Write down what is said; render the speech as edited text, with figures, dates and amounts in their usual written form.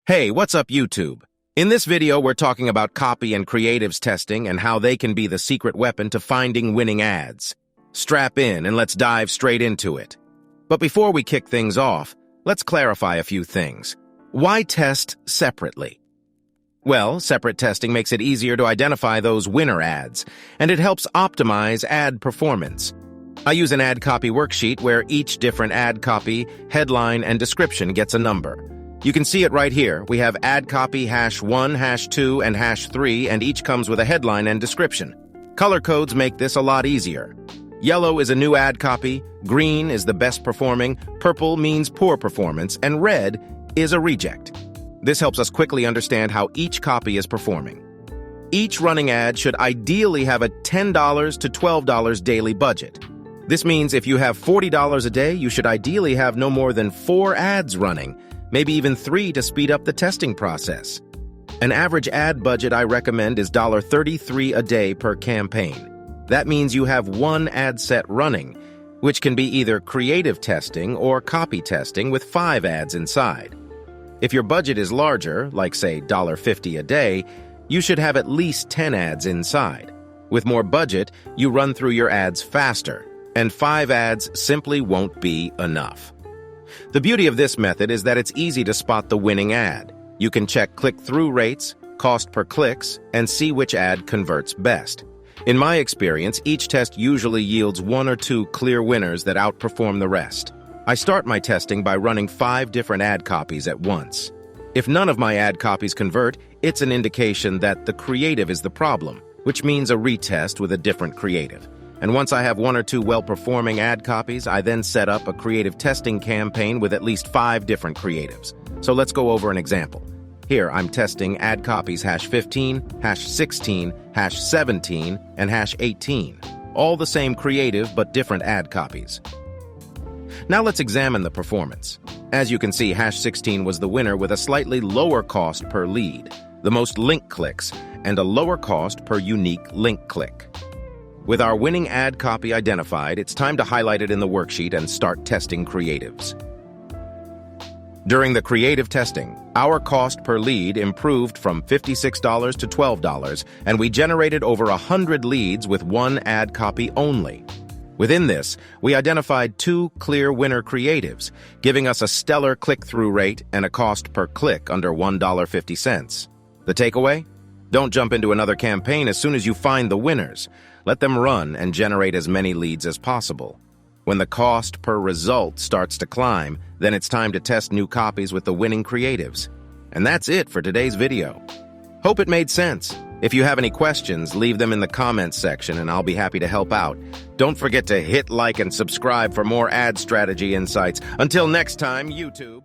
Hey, what's up, YouTube? In this video, we're talking about copy and creatives testing and how they can be the secret weapon to finding winning ads. Strap in and let's dive straight into it. But before we kick things off, let's clarify a few things. Why test separately? Well, separate testing makes it easier to identify those winner ads, and it helps optimize ad performance. I use an ad copy worksheet where each different ad copy, headline, and description gets a number. You can see it right here. We have ad copy #1, #2, and #3, and each comes with a headline and description. Color codes make this a lot easier. Yellow is a new ad copy, green is the best performing, purple means poor performance, and red is a reject. This helps us quickly understand how each copy is performing. Each running ad should ideally have a $10 to $12 daily budget. This means if you have $40 a day, you should ideally have no more than 4 ads running, maybe even 3 to speed up the testing process. An average ad budget I recommend is $33 a day per campaign. That means you have 1 ad set running, which can be either creative testing or copy testing with 5 ads inside. If your budget is larger, like say $50 a day, you should have at least 10 ads inside. With more budget, you run through your ads faster, and 5 ads simply won't be enough. The beauty of this method is that it's easy to spot the winning ad. You can check click-through rates, cost per clicks, and see which ad converts best. In my experience, each test usually yields 1 or 2 clear winners that outperform the rest. I start my testing by running 5 different ad copies at once. If none of my ad copies convert, it's an indication that the creative is the problem, which means a retest with a different creative. And once I have 1 or 2 well-performing ad copies, I then set up a creative testing campaign with at least 5 different creatives. So let's go over an example. Here, I'm testing ad copies #15, #16, #17, and #18. All the same creative, but different ad copies. Now let's examine the performance. As you can see, #16 was the winner with a slightly lower cost per lead, the most link clicks, and a lower cost per unique link click. With our winning ad copy identified, it's time to highlight it in the worksheet and start testing creatives. During the creative testing, our cost per lead improved from $56 to $12, and we generated over 100 leads with 1 ad copy only. Within this, we identified 2 clear winner creatives, giving us a stellar click-through rate and a cost per click under $1.50. The takeaway? Don't jump into another campaign as soon as you find the winners. Let them run and generate as many leads as possible. When the cost per result starts to climb, then it's time to test new copies with the winning creatives. And that's it for today's video. Hope it made sense. If you have any questions, leave them in the comments section and I'll be happy to help out. Don't forget to hit like and subscribe for more ad strategy insights. Until next time, YouTube.